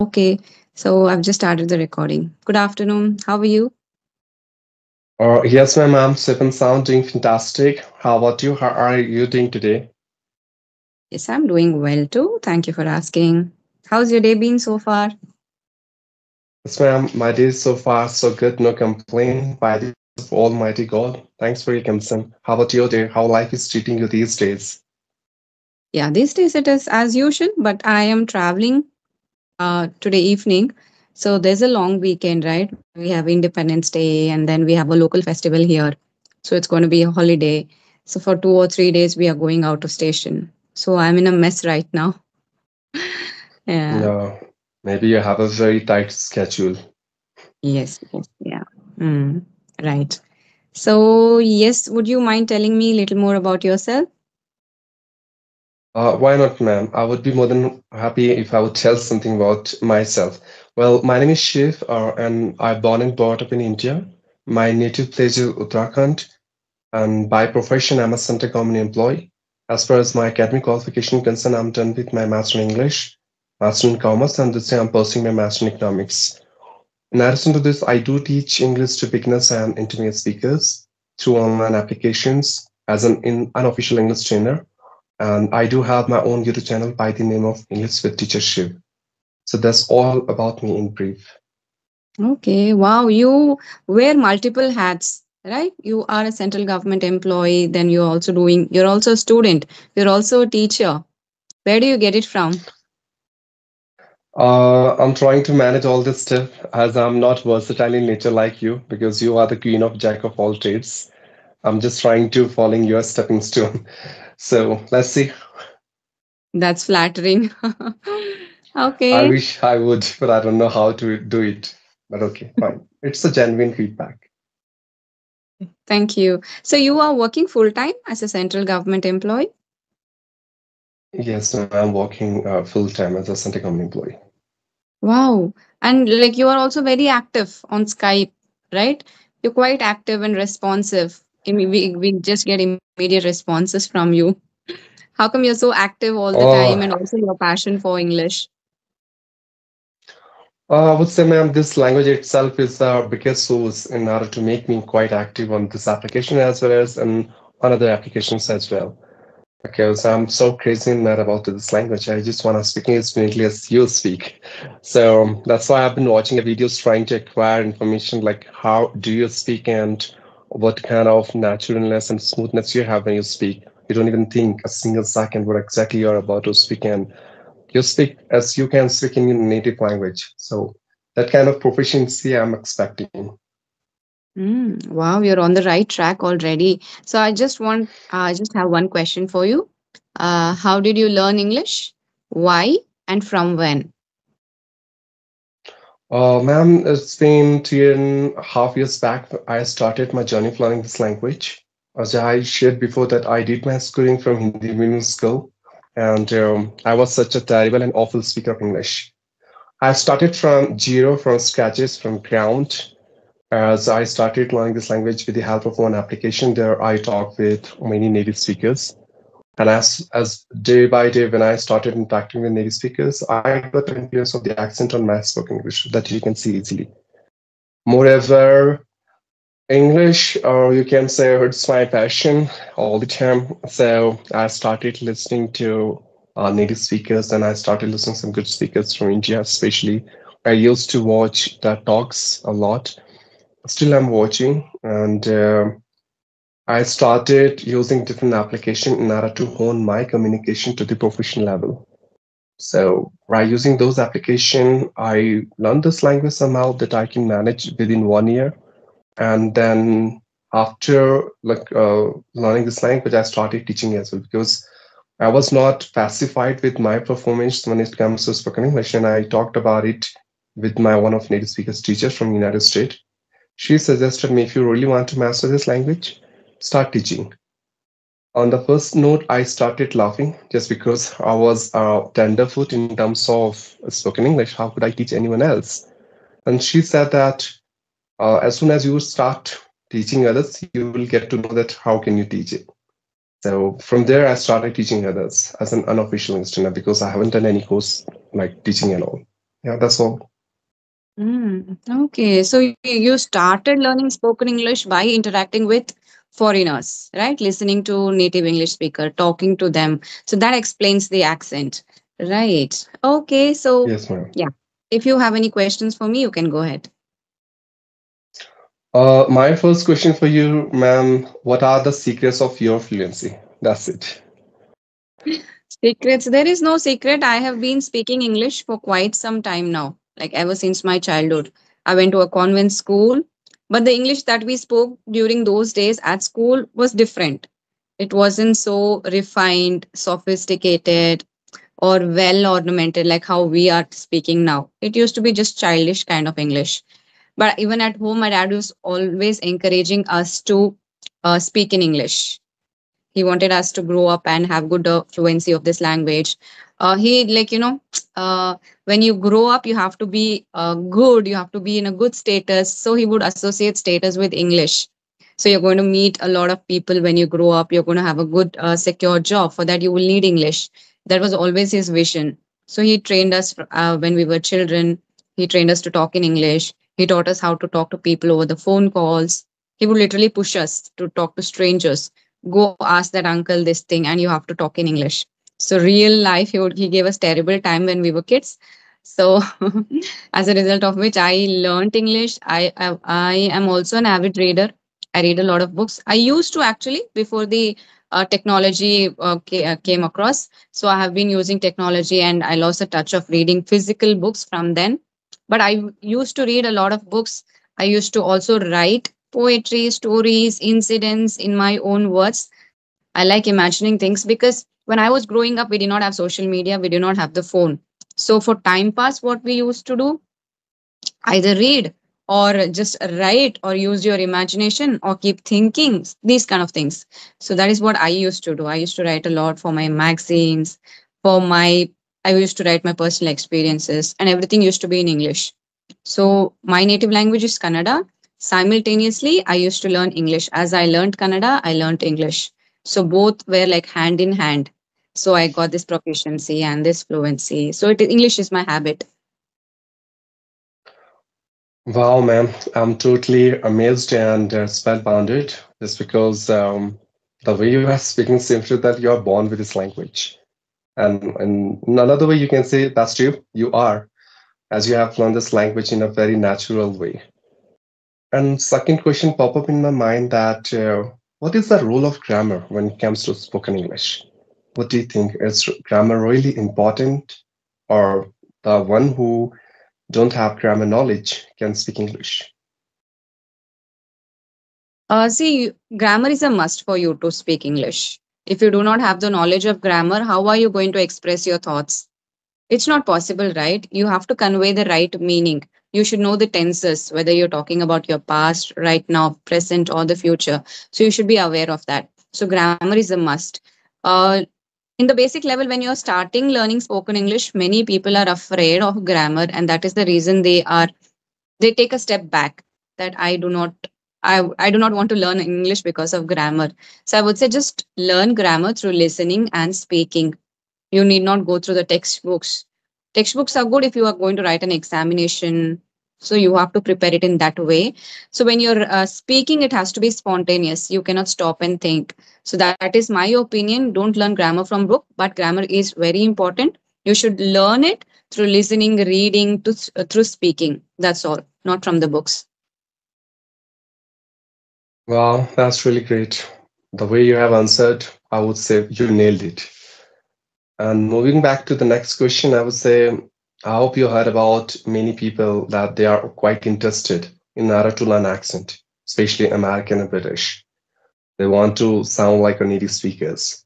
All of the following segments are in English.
Okay, so I've just started the recording. Good afternoon. How are you? Yes, ma'am, I'm Seven Sound doing fantastic. How about you? How are you doing today? Yes, I'm doing well too. Thank you for asking. How's your day been so far? Yes, ma'am, my day is so far so good, no complaint by the grace of Almighty God. Thanks for your concern. How about your day? How life is treating you these days? Yeah, these days it is as usual, but I am traveling today evening. So there's a long weekend, right? We have Independence Day and then we have a local festival here. So it's going to be a holiday. So for 2 or 3 days, we are going out of station. So I'm in a mess right now. Yeah. No, maybe you have a very tight schedule. Yes. Yes. Yeah. Mm, right. So, yes, would you mind telling me a little more about yourself? Why not, ma'am? I would be more than happy if I would tell something about myself. Well, my name is Shiv, and I'm born and brought up in India. My native place is Uttarakhand, and by profession, I'm a center government employee. As far as my academic qualification concerned, I'm done with my master in English, master in commerce, and this year I'm pursuing my master in economics. In addition to this, I do teach English to beginners and intermediate speakers through online applications as an unofficial English trainer. And I do have my own YouTube channel by the name of English with Teacher Shiv. So that's all about me in brief. Okay, wow, you wear multiple hats, right? You are a central government employee, then you're also a student, you're also a teacher. Where do you get it from? I'm trying to manage all this stuff as I'm not versatile in nature like you because you are the queen of jack of all trades. I'm just trying to following your stepping stone. So let's see. That's flattering. I Okay, wish I would, but I don't know how to do it. But okay, fine. It's a genuine feedback. thank you. So, you are working full time as a central government employee? Yes, I'm working full time as a center company employee. Wow. And like you are also very active on Skype, right? You're quite active and responsive. We just get immediate responses from you. How come you're so active all the time and Uh, also your passion for English? I would say, ma'am, this language itself is the biggest source in order to make me quite active on this application as well as on other applications as well. Because I'm so crazy mad about this language. I just want to speak as fluently as you speak. So that's why I've been watching the videos trying to acquire information like how do you speak and what kind of naturalness and smoothness you have when you speak. You don't even think a single second what exactly you're about to speak, and you speak as you can speak in your native language. So that kind of proficiency I'm expecting. Wow, you're on the right track already. So I just have one question for you. How did you learn English? Why and from when? Ma'am, it's been 2.5 years back. I started my journey of learning this language. As I shared before that I did my schooling from Hindi medium school, and I was such a terrible and awful speaker of English. I started from zero, from scratches, from ground. As I started learning this language with the help of one application, there I talked with many native speakers. And as day by day, when I started interacting with native speakers, I got an influence of the accent on my spoken English that you can see easily. Moreover, English, or you can say it's my passion all the time. So I started listening to native speakers, and I started listening to some good speakers from India, especially. I used to watch the talks a lot. Still, I'm watching, and I started using different application in order to hone my communication to the professional level. So by using those application, I learned this language somehow that I can manage within 1 year. And then after learning this language, I started teaching as well because I was not pacified with my performance when it comes to spoken English. And I talked about it with my one of native speakers teachers from United States. She suggested me if you really want to master this language, start teaching. On the first note, I started laughing just because I was a tenderfoot in terms of spoken English. How could I teach anyone else? And she said that as soon as you start teaching others, you will get to know that how can you teach it. So from there, I started teaching others as an unofficial listener because I haven't done any course like teaching at all. Yeah, that's all. Okay, so you started learning spoken English by interacting with foreigners, right? Listening to native English speaker, talking to them. So that explains the accent, right? Okay, so Yes, ma'am. yeah. If you have any questions for me, you can go ahead. My first question for you, ma'am, what are the secrets of your fluency? That's it. Secrets. There is no secret. I have been speaking English for quite some time now, like ever since my childhood. I went to a convent school, but the English that we spoke during those days at school was different. It wasn't so refined, sophisticated, or well ornamented like how we are speaking now. It used to be just childish kind of English. But even at home, my dad was always encouraging us to speak in English. He wanted us to grow up and have good fluency of this language. He like when you grow up, you have to be good. You have to be in a good status. So he would associate status with English. So you're going to meet a lot of people when you grow up. You're going to have a good, secure job. For that, you will need English. That was always his vision. So he trained us when we were children. He trained us to talk in English. He taught us how to talk to people over the phone calls. He would literally push us to talk to strangers. Go ask that uncle this thing, and you have to talk in English. So real life, he gave us terrible time when we were kids. So as a result of which I learned English. I am also an avid reader. I read a lot of books. I used to actually before the technology came across. So I have been using technology, and I lost the touch of reading physical books from then. But I used to read a lot of books. I used to also write poetry, stories, incidents in my own words. I like imagining things because when I was growing up, we did not have social media, we did not have the phone. So for time pass, what we used to do, either read or just write or use your imagination or keep thinking, these kind of things. So that is what I used to do. I used to write a lot for my magazines, for my I used to write my personal experiences, and everything used to be in English. So my native language is Kannada. Simultaneously, I used to learn English. As I learned Kannada, I learned English. So both were like hand in hand. So I got this proficiency and this fluency. So English is my habit. Wow, ma'am, I'm totally amazed and spellbounded just because the way you are speaking seems to that you are born with this language. And in another way, you can say that's true. You are, as you have learned this language in a very natural way. And second question pop up in my mind that what is the role of grammar when it comes to spoken English? What do you think? Is grammar really important, or the one who don't have grammar knowledge can speak English? See, grammar is a must for you to speak English. If you do not have the knowledge of grammar, how are you going to express your thoughts? It's not possible, right? You have to convey the right meaning. You should know the tenses, whether you're talking about your past, right now, present, or the future. So you should be aware of that. So grammar is a must. Uh, in the basic level, when you're starting learning spoken English, many people are afraid of grammar, and that is the reason they take a step back, that I do not want to learn English because of grammar. So I would say just learn grammar through listening and speaking. You need not go through the textbooks. Textbooks are good if you are going to write an examination. So you have to prepare it in that way. So when you're speaking, it has to be spontaneous. You cannot stop and think. So that is my opinion. Don't learn grammar from book, but grammar is very important. You should learn it through listening, reading, through speaking. That's all, not from the books. Wow, that's really great. The way you have answered, I would say you nailed it. And moving back to the next question, I would say, I hope you heard about many people that they are quite interested in order to learn accent, especially American and British. They want to sound like a native speakers.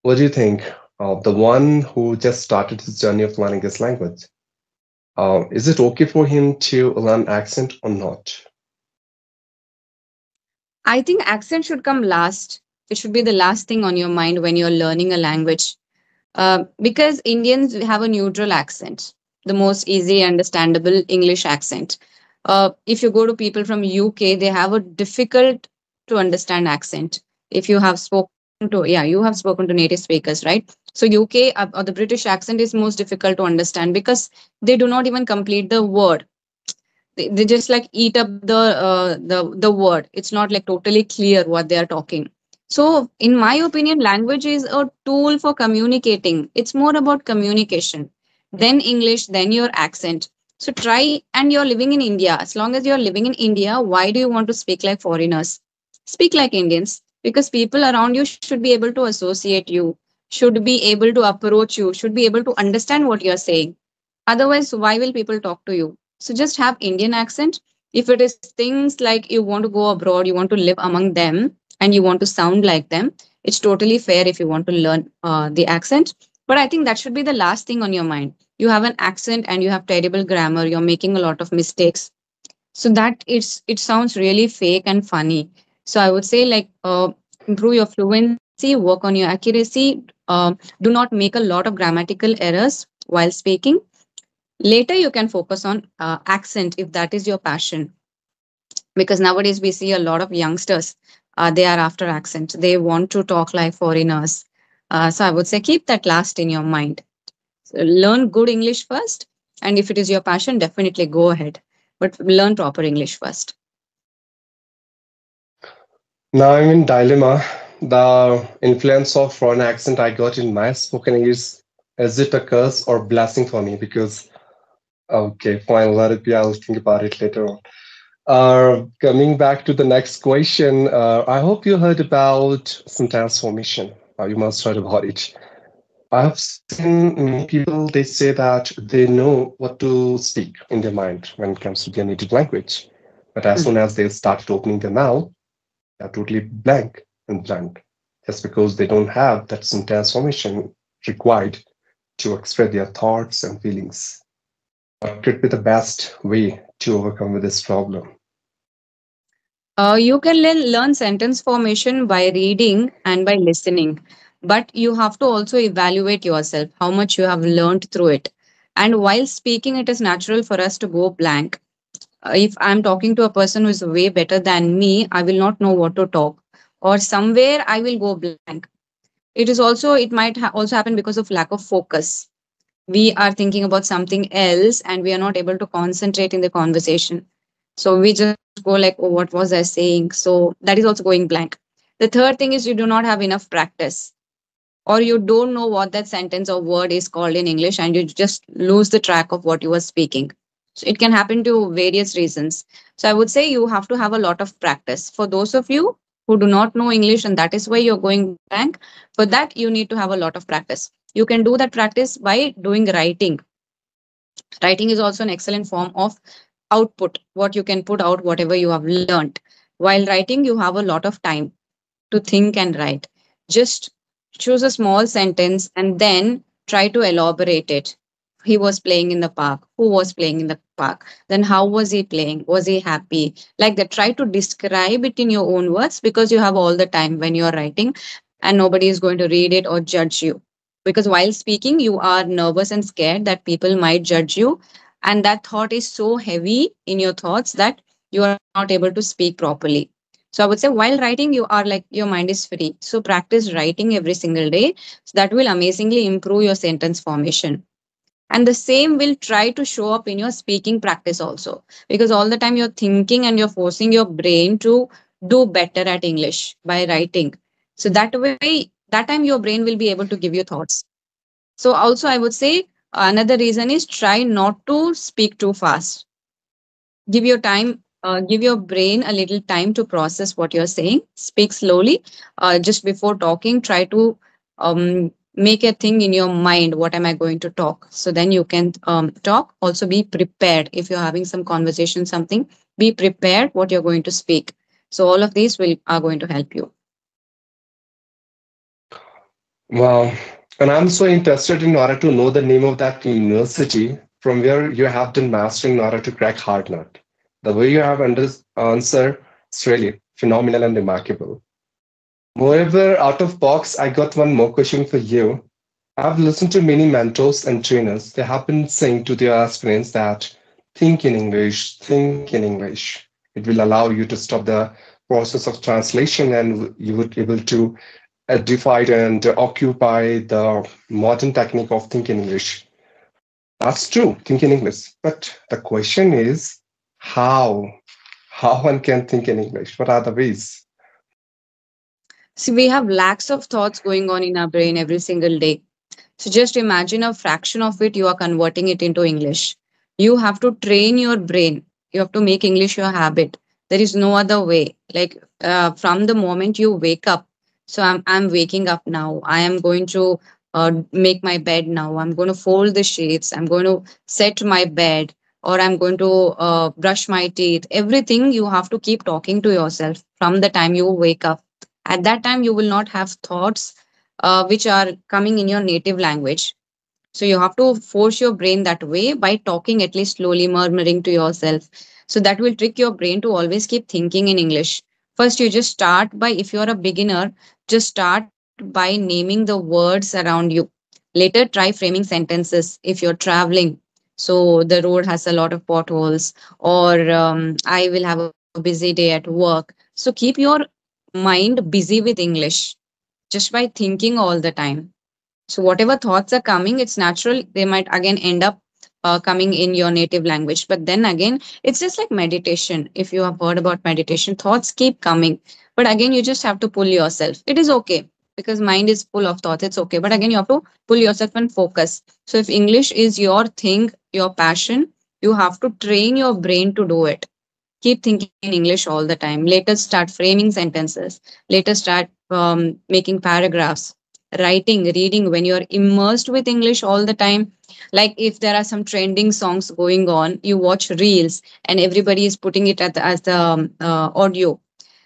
What do you think of the one who just started his journey of learning this language? Is it okay for him to learn accent or not? I think accent should come last. It should be the last thing on your mind when you're learning a language. Because Indians have a neutral accent, the most easy understandable English accent. If you go to people from UK, they have a difficult to understand accent. If you have spoken You have spoken to native speakers, right? So UK or the British accent is most difficult to understand because they do not even complete the word. They just like eat up the word. It's not like totally clear what they are talking. So in my opinion, language is a tool for communicating. It's more about communication, then English, then your accent. So try, and you're living in India. As long as you're living in India, why do you want to speak like foreigners? Speak like Indians, because people around you should be able to associate you, should be able to approach you, should be able to understand what you're saying. Otherwise, why will people talk to you? So just have Indian accent. If it is things like you want to go abroad, you want to live among them, and you want to sound like them, it's totally fair if you want to learn the accent. But I think that should be the last thing on your mind. You have an accent and you have terrible grammar. You're making a lot of mistakes. So that it sounds really fake and funny. So I would say like improve your fluency, work on your accuracy. Do not make a lot of grammatical errors while speaking. Later, you can focus on accent if that is your passion, because nowadays we see a lot of youngsters. They are after accent. They want to talk like foreigners. So I would say keep that last in your mind. So learn good English first, and if it is your passion, definitely go ahead. But learn proper English first. Now I'm in dilemma. The influence of foreign accent I got in my spoken English, is it a curse or blessing for me? Because okay, fine, let it be. I'll think about it later on. Coming back to the next question, I hope you heard about sentence formation. You must heard about it. I've seen many people, they say that they know what to speak in their mind when it comes to their native language. But as soon Mhm. as they started opening their mouth, they're totally blank and blank, just because they don't have that sentence formation required to express their thoughts and feelings. What could be the best way to overcome with this problem? You can learn sentence formation by reading and by listening, but you have to also evaluate yourself how much you have learned through it. And while speaking, it is natural for us to go blank. If I'm talking to a person who is way better than me, I will not know what to talk, or somewhere I will go blank. It might also happen because of lack of focus. We are thinking about something else and we are not able to concentrate in the conversation. So we just go like, oh, what was I saying? So that is also going blank. The third thing is you do not have enough practice, or you don't know what that sentence or word is called in English, and you just lose the track of what you were speaking. So it can happen to various reasons. So I would say you have to have a lot of practice. For those of you who do not know English and that is why you're going blank, for that you need to have a lot of practice. You can do that practice by doing writing. Writing is also an excellent form of output, what you can put out, whatever you have learned. While writing, you have a lot of time to think and write. Just choose a small sentence and then try to elaborate it. He was playing in the park. Who was playing in the park? Then how was he playing? Was he happy? Like that. Try to describe it in your own words, because you have all the time when you are writing and nobody is going to read it or judge you. Because while speaking, you are nervous and scared that people might judge you. And that thought is so heavy in your thoughts that you are not able to speak properly. So I would say while writing, you are like your mind is free. So practice writing every single day. So that will amazingly improve your sentence formation. And the same will try to show up in your speaking practice also. Because all the time you're thinking and you're forcing your brain to do better at English by writing. So that way, that time your brain will be able to give you thoughts. So also I would say another reason is try not to speak too fast. Give your brain a little time to process what you're saying. Speak slowly. Just before talking, try to make a thing in your mind. What am I going to talk? So then you can talk. Also be prepared. If you're having some conversation, something, be prepared what you're going to speak. So all of these will are going to help you. Wow. And I'm so interested in order to know the name of that university from where you have done mastering in order to crack hard nut. The way you have answered is really phenomenal and remarkable. Moreover, out of box, I got one more question for you. I've listened to many mentors and trainers. They have been saying to their aspirants that think in English, think in English. It will allow you to stop the process of translation and you would able to edified and occupy the modern technique of thinking English. That's true, thinking English. But the question is how? How one can think in English? What are the ways? See, we have lakhs of thoughts going on in our brain every single day. So just imagine a fraction of it, you are converting it into English. You have to train your brain. You have to make English your habit. There is no other way. Like from the moment you wake up. So I'm waking up now. I am going to make my bed now. I'm going to fold the sheets. I'm going to set my bed, or I'm going to brush my teeth. Everything you have to keep talking to yourself from the time you wake up. At that time, you will not have thoughts which are coming in your native language. So you have to force your brain that way by talking at least slowly, murmuring to yourself. So that will trick your brain to always keep thinking in English. First, you just start by, if you're a beginner, just start by naming the words around you. Later, try framing sentences if you're traveling. So the road has a lot of potholes, or I will have a busy day at work. So keep your mind busy with English just by thinking all the time. So whatever thoughts are coming, it's natural. They might again end up coming in your native language. But then again, it's just like meditation. If you have heard about meditation, thoughts keep coming. But again, you just have to pull yourself. It is okay because mind is full of thoughts. It's okay. But again, you have to pull yourself and focus. So if English is your thing, your passion, you have to train your brain to do it. Keep thinking in English all the time. Later, start framing sentences. Later, start making paragraphs, writing, reading when you're immersed with English all the time. Like if there are some trending songs going on, you watch reels and everybody is putting it as the audio.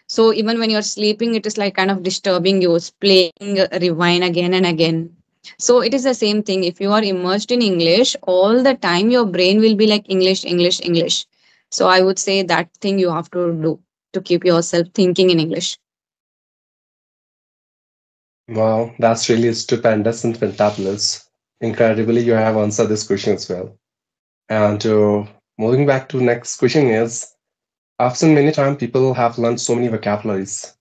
So even when you're sleeping, it is like kind of disturbing you. It's playing rewind again and again. So it is the same thing. If you are immersed in English all the time, your brain will be like English, English, English. So I would say that thing you have to do to keep yourself thinking in English. Wow, that's really stupendous and fantabulous. Incredibly, you have answered this question as well. And moving back to next question is, I've seen many times people have learned so many vocabularies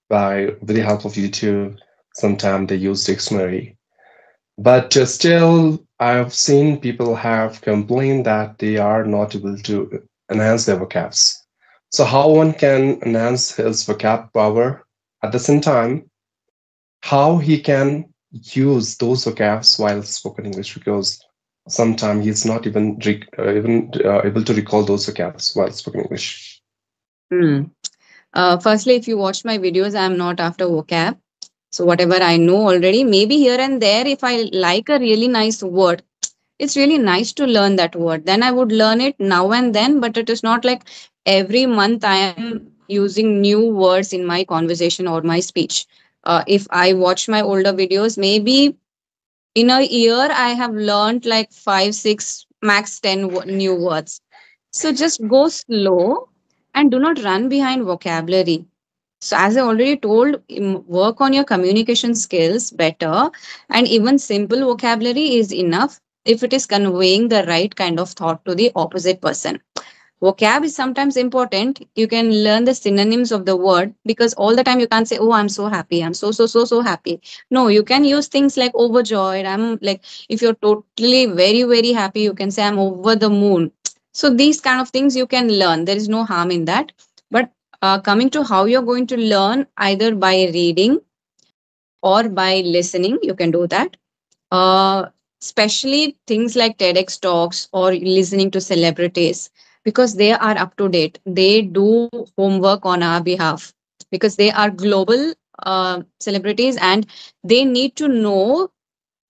by with the help of YouTube. Sometimes they use dictionary, but still, I've seen people have complained that they are not able to enhance their vocabs. So, how one can enhance his vocab power at the same time? How he can use those vocabs while spoken English? Because sometimes he's not even able to recall those vocabs while spoken English. Hmm. Firstly, if you watch my videos, I'm not after vocab. So whatever I know already, maybe here and there, if I like a really nice word, it's really nice to learn that word. Then I would learn it now and then, but it is not like every month I am using new words in my conversation or my speech. If I watch my older videos, maybe in a year I have learned like 5, 6, max 10 new words. So just go slow and do not run behind vocabulary. So, as I already told, work on your communication skills better, and even simple vocabulary is enough if it is conveying the right kind of thought to the opposite person. Vocab is sometimes important. You can learn the synonyms of the word, because all the time you can't say, oh, I'm so happy. I'm so happy. No, you can use things like overjoyed. I'm like, if you're totally very happy, you can say, I'm over the moon. So these kind of things you can learn. There is no harm in that. But coming to how you're going to learn, either by reading or by listening, you can do that. uh, Especially things like TEDx talks or listening to celebrities, because they are up to date. They do homework on our behalf because they are global celebrities, and they need to know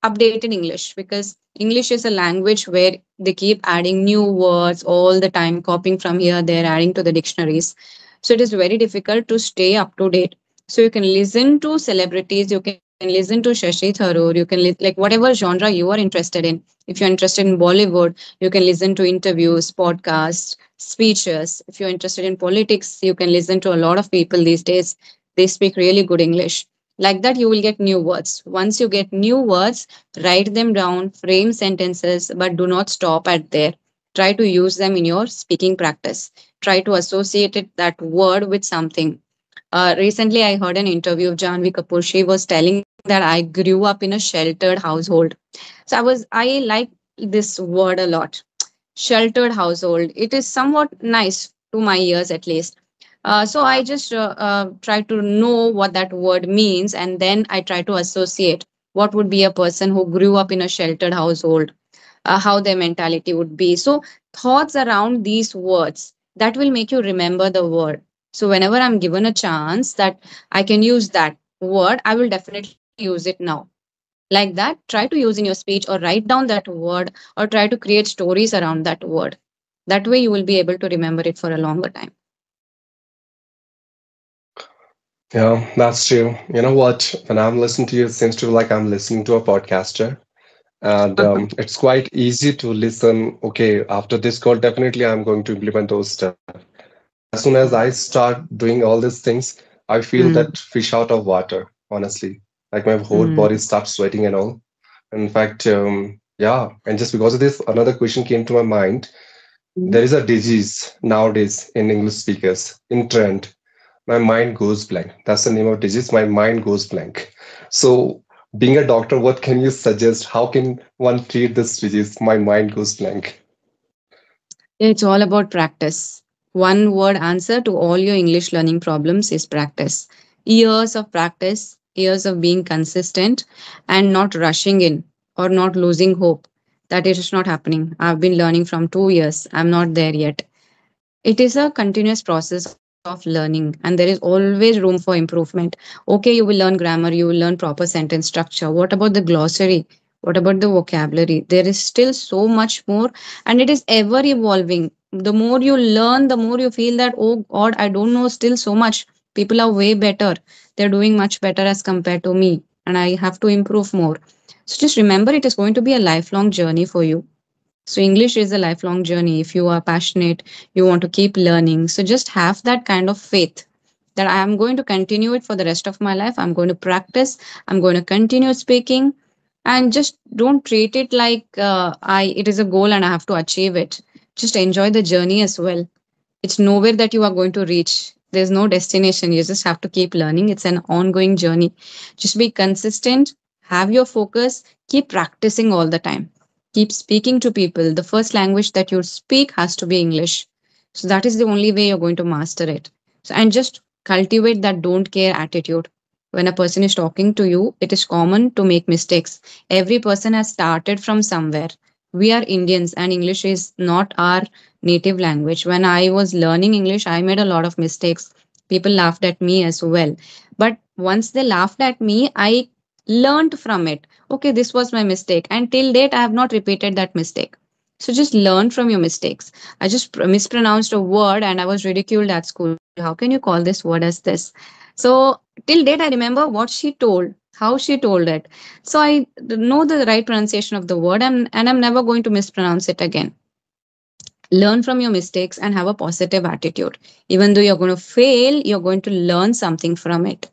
updated English, because English is a language where they keep adding new words all the time, copying from here, they're adding to the dictionaries. So it is very difficult to stay up to date. So you can listen to celebrities, you can listen to Shashi Tharoor, you can like whatever genre you are interested in. If you're interested in Bollywood, you can listen to interviews, podcasts, speeches. If you're interested in politics, you can listen to a lot of people these days. They speak really good English. Like that, you will get new words. Once you get new words, write them down, frame sentences, but do not stop at there. Try to use them in your speaking practice. Try to associate that word with something. Recently, I heard an interview of Janvi Kapoor. She was telling that I grew up in a sheltered household. I like this word a lot. Sheltered household. It is somewhat nice to my ears, at least. So I just try to know what that word means, and then I try to associate what would be a person who grew up in a sheltered household, how their mentality would be. So, thoughts around these words that will make you remember the word. So, whenever I'm given a chance that I can use that word, I will definitely use it now. Like that, try to use in your speech or write down that word or try to create stories around that word. That way, you will be able to remember it for a longer time. Yeah, that's true. You know what? When I'm listening to you, it seems to be like I'm listening to a podcaster. And it's quite easy to listen. Okay, after this call, definitely I'm going to implement those stuff. As soon as I start doing all these things, I feel that Mm, fish out of water, honestly. Like my whole body mm, starts sweating and all. In fact, yeah, and just because of this, another question came to my mind. mm. There is a disease nowadays in English speakers in trend. My mind goes blank. That's the name of disease. My mind goes blank. So, being a doctor, what can you suggest? How can one treat this disease? My mind goes blank. It's all about practice. One word answer to all your English learning problems is practice. Years of practice, years of being consistent and not rushing in or not losing hope that it is not happening. I've been learning from 2 years. I'm not there yet. It is a continuous process of learning, and there is always room for improvement. Okay, you will learn grammar, you will learn proper sentence structure. What about the glossary? What about the vocabulary? There is still so much more, and it is ever evolving. The more you learn, the more you feel that, oh God, I don't know still so much. People are way better. They're doing much better as compared to me, and I have to improve more. So just remember, it is going to be a lifelong journey for you. So, English is a lifelong journey. If you are passionate, you want to keep learning. So, just have that kind of faith that I am going to continue it for the rest of my life. I'm going to practice. I'm going to continue speaking, and just don't treat it like it is a goal and I have to achieve it. Just enjoy the journey as well. It's nowhere that you are going to reach. There's no destination. You just have to keep learning. It's an ongoing journey. Just be consistent, have your focus, keep practicing all the time. Keep speaking to people. The first language that you speak has to be English. So that is the only way you're going to master it. So, and just cultivate that don't care attitude. When a person is talking to you, it is common to make mistakes. Every person has started from somewhere. We are Indians, and English is not our native language. When I was learning English, I made a lot of mistakes. People laughed at me as well. But once they laughed at me, I learned from it. Okay, this was my mistake. And till date, I have not repeated that mistake. So just learn from your mistakes. I just mispronounced a word and I was ridiculed at school. How can you call this word as this? So till date, I remember what she told, how she told it. So I know the right pronunciation of the word, and I'm never going to mispronounce it again. Learn from your mistakes and have a positive attitude. Even though you're going to fail, you're going to learn something from it.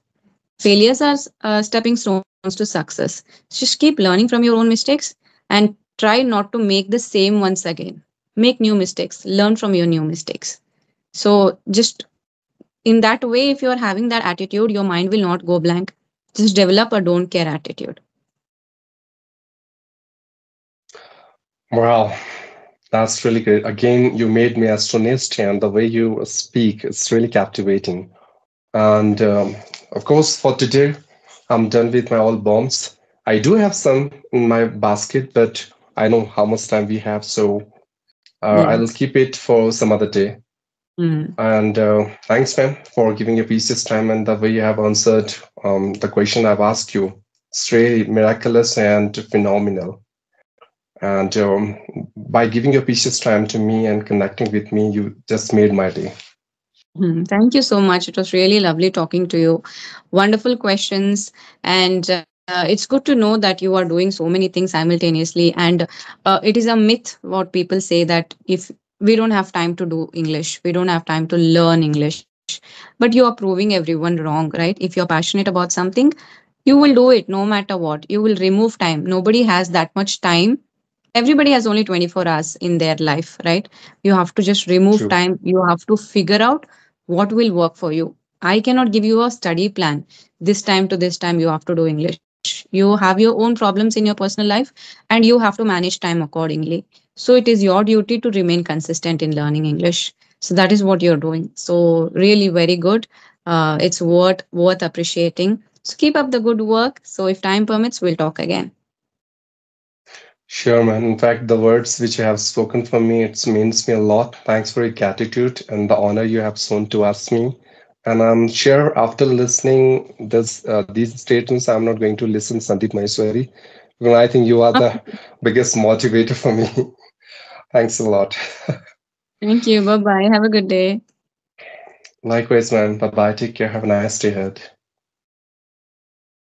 Failures are stepping stones to success. Just keep learning from your own mistakes and try not to make the same once again. Make new mistakes, learn from your new mistakes. So just in that way, if you're having that attitude, your mind will not go blank. Just develop a don't care attitude. Wow, that's really good. Again, you made me astonished, and the way you speak, it's really captivating. And of course, for today, I'm done with my all bombs. I do have some in my basket, but I know how much time we have, so Yeah. I'll keep it for some other day. Mm. And thanks, ma'am, for giving your precious time and the way you have answered the question I've asked you. It's really miraculous and phenomenal. And by giving your precious time to me and connecting with me, you just made my day. Thank you so much. It was really lovely talking to you. Wonderful questions. And it's good to know that you are doing so many things simultaneously. And it is a myth what people say that if we don't have time to do English, we don't have time to learn English. But you are proving everyone wrong, right? If you're passionate about something, you will do it no matter what. You will remove time. Nobody has that much time. Everybody has only 24 hours in their life, right? You have to just remove True. time. You have to figure out what will work for you. I cannot give you a study plan. This time to this time, you have to do English. You have your own problems in your personal life and you have to manage time accordingly. So it is your duty to remain consistent in learning English. So that is what you're doing. So really very good. It's worth appreciating. So keep up the good work. So if time permits, we'll talk again. Sure, man. In fact, the words which you have spoken for me, it means me a lot. Thanks for your gratitude and the honor you have shown towards me. And I'm sure after listening these statements, I'm not going to listen Sandeep Maheshwari. Because I think you are the biggest motivator for me. Thanks a lot. Thank you. Bye bye. Have a good day. Likewise, man. Bye bye. Take care. Have a nice day ahead.